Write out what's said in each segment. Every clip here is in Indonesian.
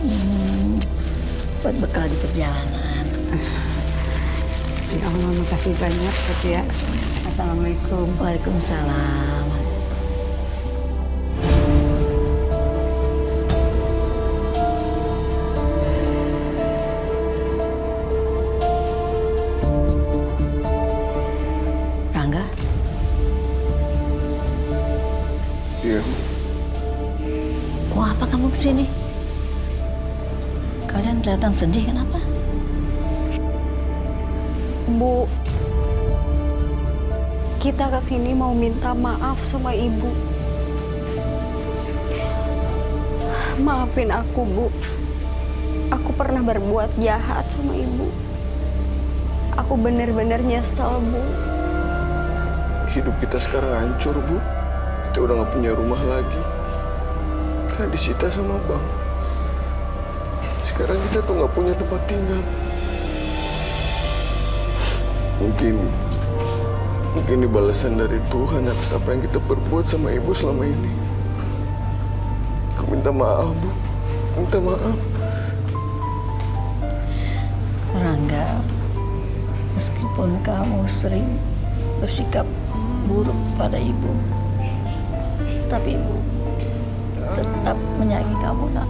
Hmm, buat bekal di perjalanan. Ya Allah, makasih banyak ya. Assalamualaikum. Waalaikumsalam. Rangga? Iya. Mau apa kamu kesini? Kalian kelihatan sedih, kenapa? Bu, kita kesini mau minta maaf sama Ibu. Maafin aku, Bu. Aku pernah berbuat jahat sama Ibu. Aku benar-benar nyesel, Bu. Hidup kita sekarang hancur, Bu. Kita udah gak punya rumah lagi. Karena disita sama Bang. Sekarang kita tuh gak punya tempat tinggal. Mungkin ini balasan dari Tuhan atas apa yang kita perbuat sama Ibu selama ini. Aku minta maaf, Bu. Minta maaf. Rangga, meskipun kamu sering bersikap buruk pada ibu, tapi ibu tetap menyayangi kamu, nak.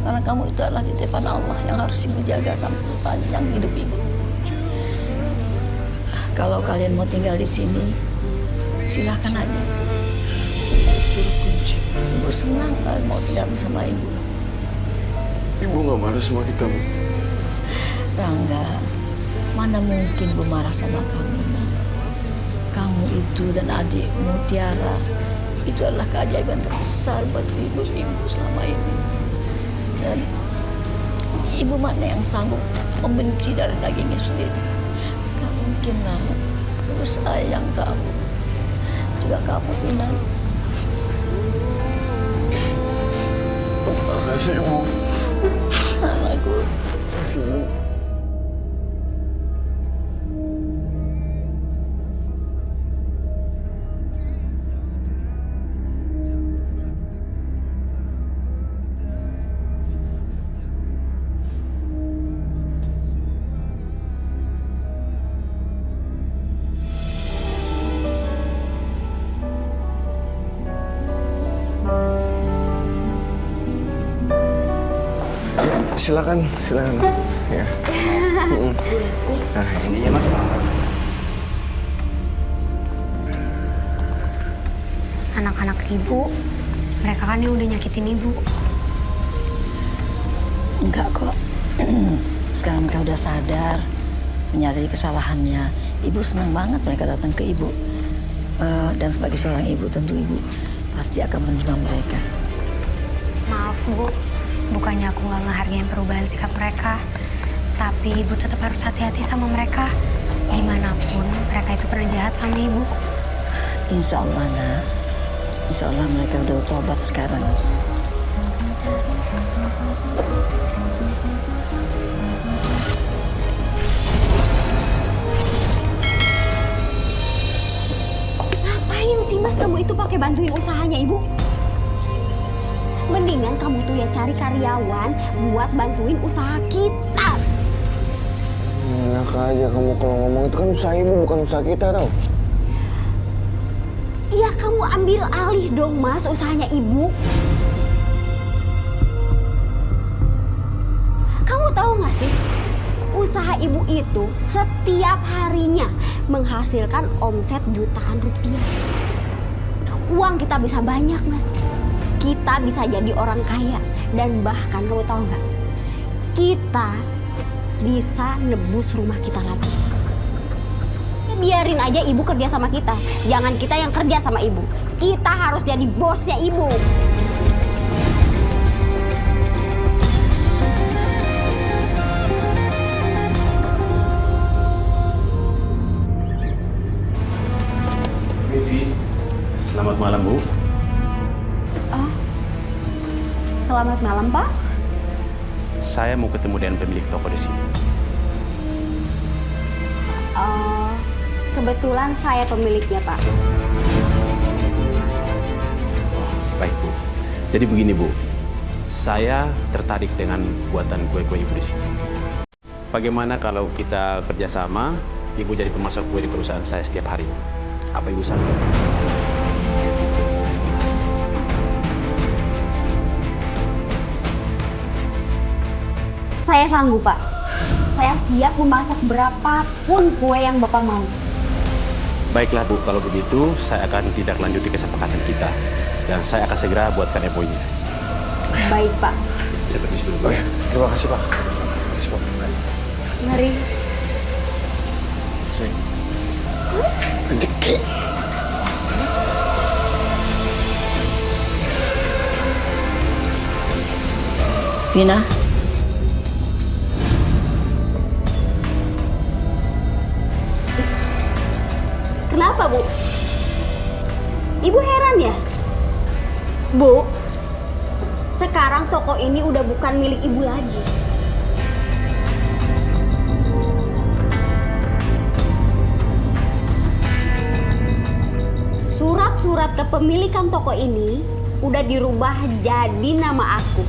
Karena kamu itu adalah titipan Allah yang harus ibu jaga sampai sepanjang hidup ibu. Kalau kalian mau tinggal di sini, silakan aja. Ibu senang kalian mau tinggal bersama ibu. Ibu gak marah sama kita, Bu. Rangga, mana mungkin ibu marah sama kamu, nak. Kamu itu dan adikmu Tiara itu adalah keajaiban terbesar buat ibu selama ini. Dan ibu mana yang sanggup membenci dari dagingnya sendiri? Gak mungkin lah. Ibu sayang kamu. Juga kamu, Pinan. Terima kasih, Bu. Anakku. Terima kasih, Bu. Silakan. Ya. Nah, ini ya, Mas. Anak-anak Ibu, mereka kan yang udah nyakitin Ibu. Enggak kok. Sekarang mereka udah sadar, menyadari kesalahannya. Ibu senang banget mereka datang ke ibu. Dan sebagai seorang ibu, tentu ibu pasti akan menerima mereka. Maaf, Bu. Bukannya aku nggak ngehargain perubahan sikap mereka. Tapi Ibu tetap harus hati-hati sama mereka. Dimanapun mereka itu pernah jahat sama Ibu. Insya Allah, nak. Insya Allah mereka udah bertobat sekarang. Ngapain sih, Mas, kamu itu pakai bantuin usahanya Ibu? Mendingan kamu tuh ya cari karyawan buat bantuin usaha kita. Enak aja kamu kalau ngomong, itu kan usaha Ibu, bukan usaha kita, tau. Ya kamu ambil alih dong, Mas, usahanya Ibu. Kamu tahu nggak sih, usaha Ibu itu setiap harinya menghasilkan omset jutaan rupiah. Uang kita bisa banyak, Mas. Kita bisa jadi orang kaya. Dan bahkan kamu tahu nggak, kita bisa nebus rumah kita lagi. Biarin aja Ibu kerja sama kita. Jangan kita yang kerja sama Ibu. Kita harus jadi bosnya Ibu. Misi, selamat malam, Bu. Selamat malam, Pak. Saya mau ketemu dengan pemilik toko di sini. Kebetulan saya pemiliknya, Pak. Baik, Bu. Jadi begini, Bu. Saya tertarik dengan buatan kue-kue ibu di sini. Bagaimana kalau kita kerjasama, ibu jadi pemasok kue di perusahaan saya setiap hari? Apa ibu sanggup? Saya sanggup, Pak. Saya siap memasak berapapun kue yang Bapak mau. Baiklah Bu, kalau begitu saya akan tidak lanjuti kesepakatan kita. Dan saya akan segera buatkan MOU-nya. Baik, Pak. Saya pergi dulu, Pak. Terima kasih, Pak. Terima kasih, Pak. Mari. Sing. Rezeki. Vina, Kenapa, Bu? Ibu heran ya? Bu, sekarang toko ini udah bukan milik Ibu lagi. Surat-surat kepemilikan toko ini udah dirubah jadi nama aku.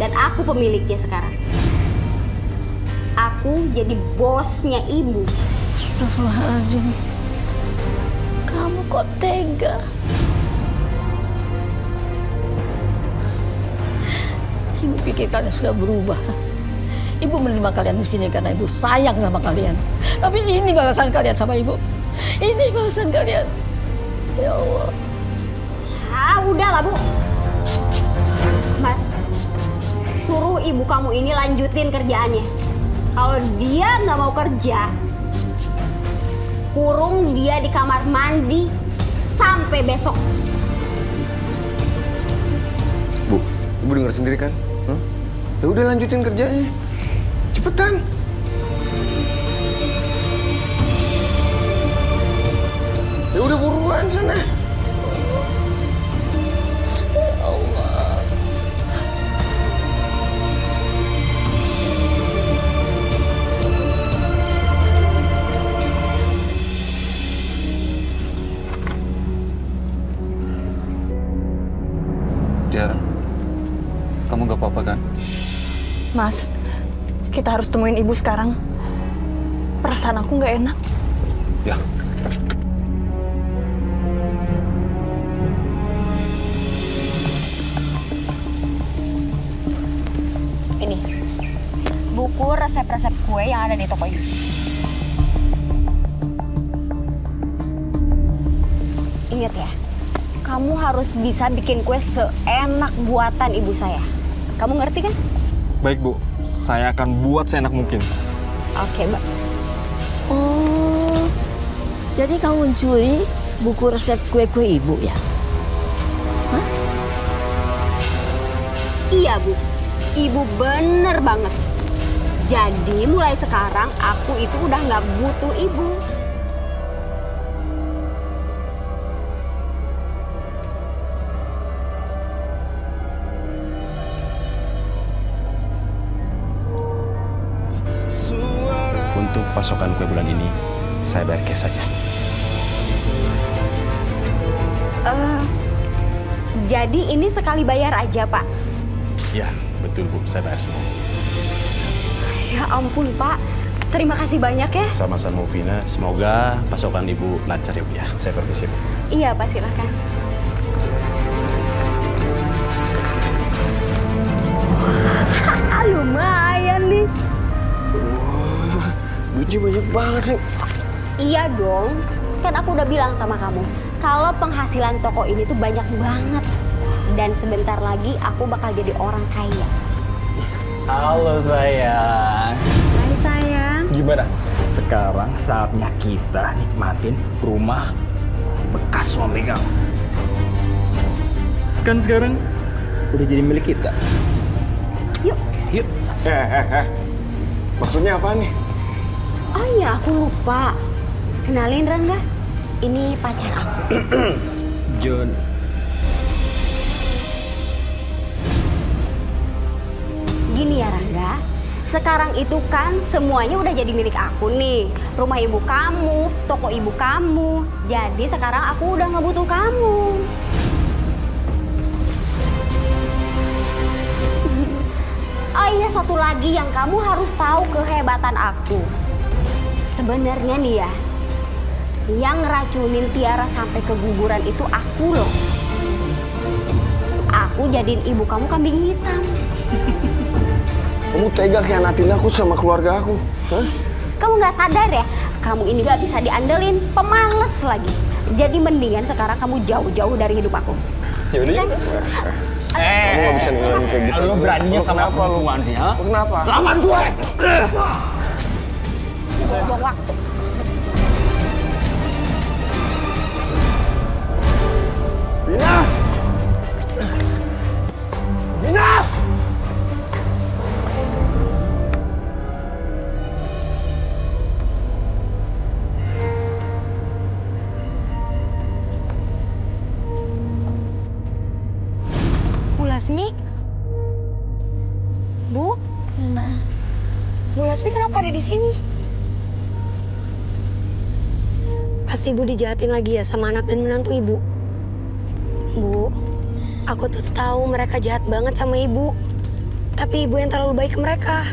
Dan aku pemiliknya sekarang. Aku jadi bosnya Ibu. astagfirullahaladzim. Kamu kok tega? Ibu pikir kalian sudah berubah. Ibu menerima kalian di sini karena ibu sayang sama kalian. Tapi ini balasan kalian sama ibu. Ini balasan kalian. Ya Allah. Ah, udahlah, Bu. Mas, suruh ibu kamu ini lanjutin kerjaannya. Kalau dia nggak mau kerja, kurung dia di kamar mandi sampai besok. Bu, Ibu dengar sendiri kan? Ya udah lanjutin kerjanya. Cepetan. Ya udah buruan sana. Tiara, kamu gak apa-apa kan? Mas, kita harus temuin ibu sekarang. Perasaan aku nggak enak. Ya. Ini buku resep-resep kue yang ada di toko ini. Ingat ya, kamu harus bisa bikin kue seenak buatan ibu saya. Kamu ngerti kan? Baik Bu, saya akan buat seenak mungkin. Oke, bagus. Oh, jadi kamu mencuri buku resep kue-kue ibu ya? Iya, Bu. Ibu bener banget. Jadi mulai sekarang aku itu udah nggak butuh ibu. Untuk pasokan kue bulan ini, saya bayar cash saja. Jadi ini sekali bayar aja, Pak. Ya, betul Bu, saya bayar semua. Ya ampun, Pak. Terima kasih banyak ya. Sama-sama Bu Vina, semoga pasokan Ibu lancar ya Bu ya. Saya permisi Bu. Iya, Pak, silakan. Lumayan nih. Wah, duitnya banyak banget sih. Iya dong. Kan aku udah bilang sama kamu, kalau penghasilan toko ini tuh banyak banget. Dan sebentar lagi aku bakal jadi orang kaya. Halo sayang. Hai sayang. Gimana? Sekarang saatnya kita nikmatin rumah bekas suami kamu. Kan sekarang udah jadi milik kita. Yuk. Yuk. Maksudnya apa nih? Oh iya, aku lupa. Kenalin Rangga. Ini pacar aku. John. Gini ya Rangga, sekarang itu kan semuanya udah jadi milik aku nih. Rumah ibu kamu, toko ibu kamu. Jadi sekarang aku udah nggak butuh kamu. hanya satu lagi yang kamu harus tahu kehebatan aku. Sebenarnya nih ya, yang ngeracunin Tiara sampai keguguran itu aku loh. Aku jadiin ibu kamu kambing hitam. Kamu tega khianatin aku sama keluarga aku. Hah? Kamu nggak sadar ya? Kamu ini nggak bisa diandelin, pemales lagi. Jadi mendingan sekarang kamu jauh-jauh dari hidup aku. Yaudah. Kamu nggak bisa ninggalin kayak gitu. Lo beraninya sama perempuan sih, ha? Kenapa? Lawan gue! Buang waktu. Vina! Vina! Bu Lasmi? Bu? Nah, Bu Lasmi kenapa ada di sini? Pasti ibu dijahatin lagi ya sama anak dan menantu ibu. Bu, aku tuh tahu mereka jahat banget sama ibu. Tapi ibu yang terlalu baik ke mereka.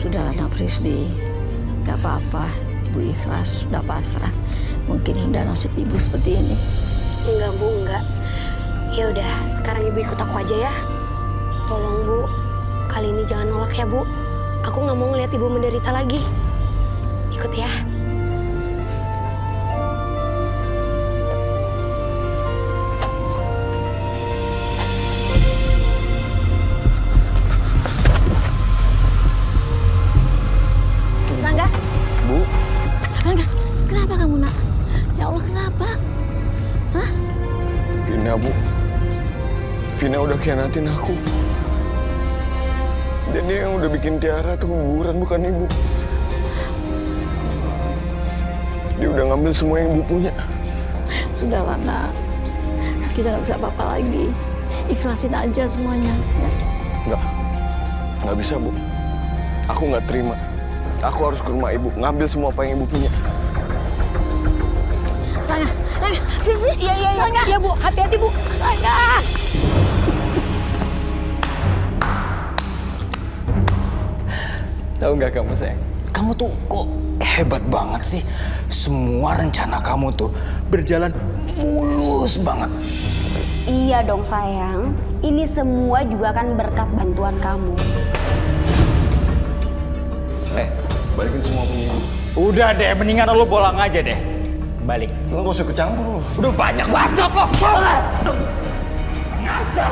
sudah anak Prisli, gak apa-apa. Ibu ikhlas, udah pasrah. Mungkin sudah nasib ibu seperti ini. Enggak Bu, enggak. Ya udah, sekarang ibu ikut aku aja ya. Tolong Bu, kali ini jangan nolak ya Bu. Aku nggak mau ngeliat ibu menderita lagi. Ikut ya. Rangga, Bu, Rangga, kenapa kamu nak? Ya Allah, kenapa? Hah? Vina, Bu. Vina udah khianatin aku. Dan dia yang udah bikin Tiara tuh keguguran, bukan ibu. Dia udah ngambil semua yang ibu punya. Sudahlah nak, kita nggak bisa apa-apa lagi. Ikhlasin aja semuanya. Ya. Nggak bisa, Bu. Aku nggak terima. Aku harus ke rumah ibu, ngambil semua apa yang ibu punya. Rangga, Rangga, sini. Iya Bu, hati-hati Bu. Rangga. Tahu nggak kamu sayang? Kamu tuh kok hebat banget sih. Semua rencana kamu tuh berjalan mulus banget. Iya dong sayang, ini semua juga kan berkat bantuan kamu. Balikin semua punya ibu. Udah deh, mendingan lo pulang aja deh. Balik. Lo nggak usah kecampur lo. Udah banyak bacot lo. Ngacak.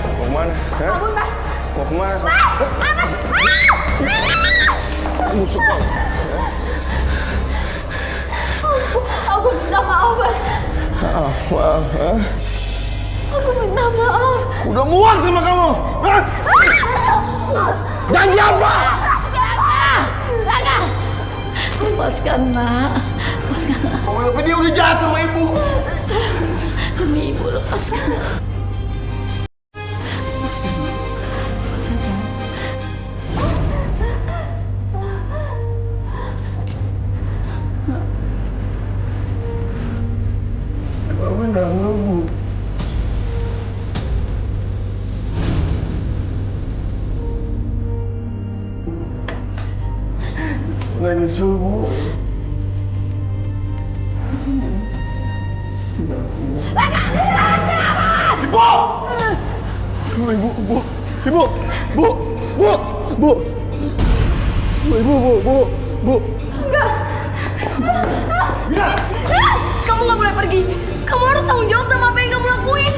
Mau kemana? Hah? Mau kemana? Musuh kamu. Aku minta maaf, Mas. Maaf, hah? Aku minta maaf. Udah muak sama kamu. Hah? Janji apa? Rangga. Lepaskan, nak. Lepaskan, nak. Oh, tapi dia udah jahat sama ibu. Demi ibu, lepaskan. Lepaskan, nak. Lepaskan, sayang. Kamu udah nunggu. Lagi subuh. Bu. Kamu nggak boleh pergi. Kamu harus tanggung jawab sama apa yang kamu lakuin.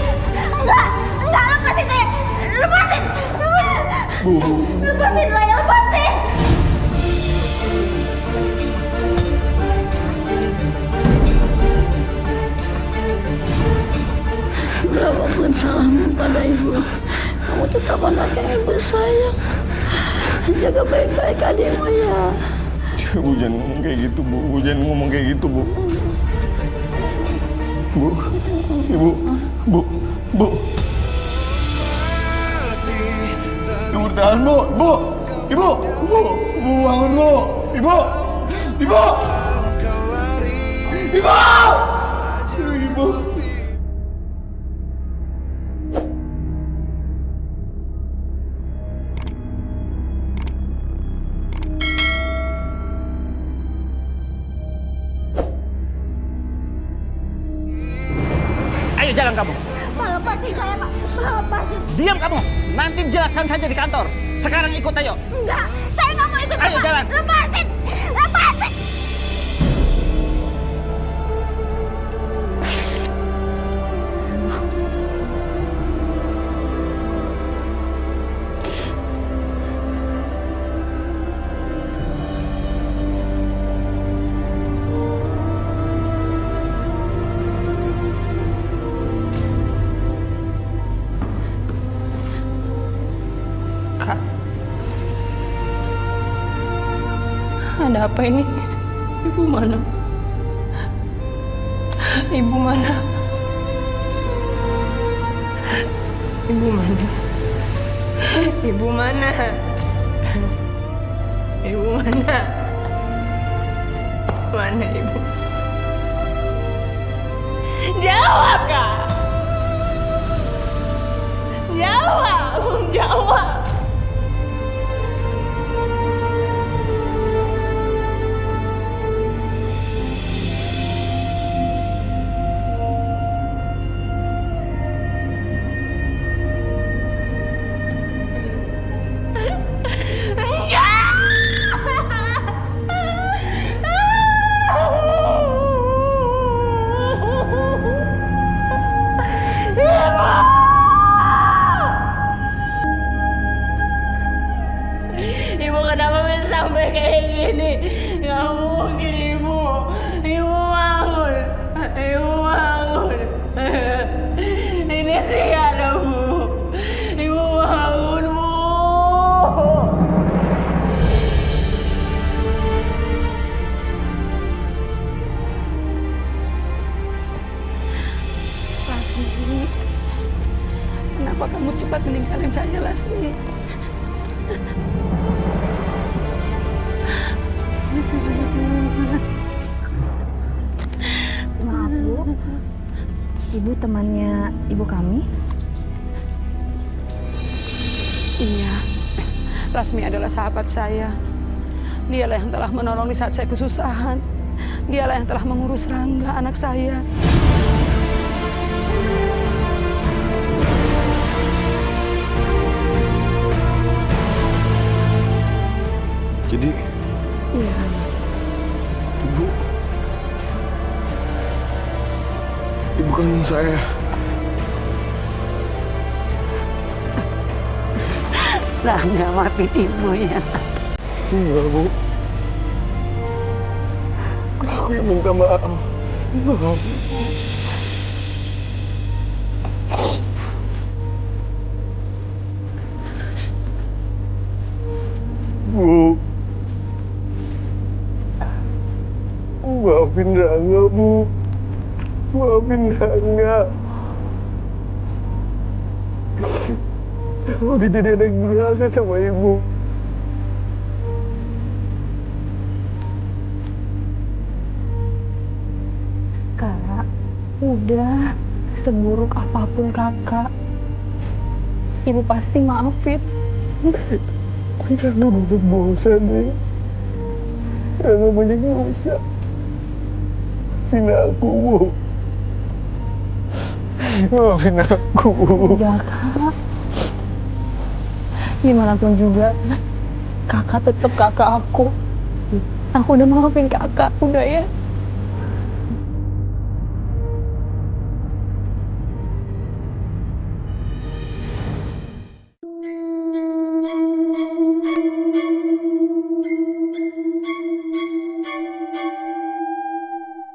Enggak, lepasin saya. Lepasin. Lepasin, Raya, lepasin. Berapapun salahmu pada ibu, kamu tetap anak yang ibu sayang. Jaga baik-baik adikmu ya. Bu, jangan ngomong kayak gitu, Bu. Bu, jangan ngomong kayak gitu, Bu. Bu, Ibu, Bu. Ibu, tahan, Bu. Ibu, bangun, Bu. Ibu. jalan kamu. Pak, lepasin saya, Pak. Lepasin. Diam kamu. Nanti jelaskan saja di kantor. Sekarang ikut ayo. Enggak, saya nggak mau ikut. Ayo Pak. jalan. Lepasin. Lepasin. Kak. Ada apa ini? Ibu mana? Ibu mana? Ibu mana? Ibu mana? Ibu mana? Mana ibu? Jawab, Kak! Jawab! Jawab! Ibu kenapa bisa sampai kayak gini? Gak mungkin ibu. Ibu bangun. Ibu bangun. Ini tiada bu. Ibu bangun bu. Lasmi, kenapa kamu cepat meninggalin saya, Lasmi? Maaf, Bu. Ibu temannya ibu kami? Iya, Lasmi adalah sahabat saya. Dialah yang telah menolong di saat saya kesusahan. Dialah yang telah mengurus Rangga, anak saya. Jadi, Iya. Ibu kandung saya. Rangga, maafin ibu ya. Enggak, Bu. Aku yang minta maaf. Maaf. Bu. Maafin Rangga, Bu. Maafin Rangga. Aku udah jadi anak durhaka sama ibu. Kak, udah. Seburuk apapun kakak, ibu pasti maafin. Rangga udah bosan nih. Rangga banyak dosa. Maafin aku, Bu. Maafin aku. Udah, Kak. Gimana pun juga, kakak tetap kakak aku. Aku udah maafin kakak, udah ya.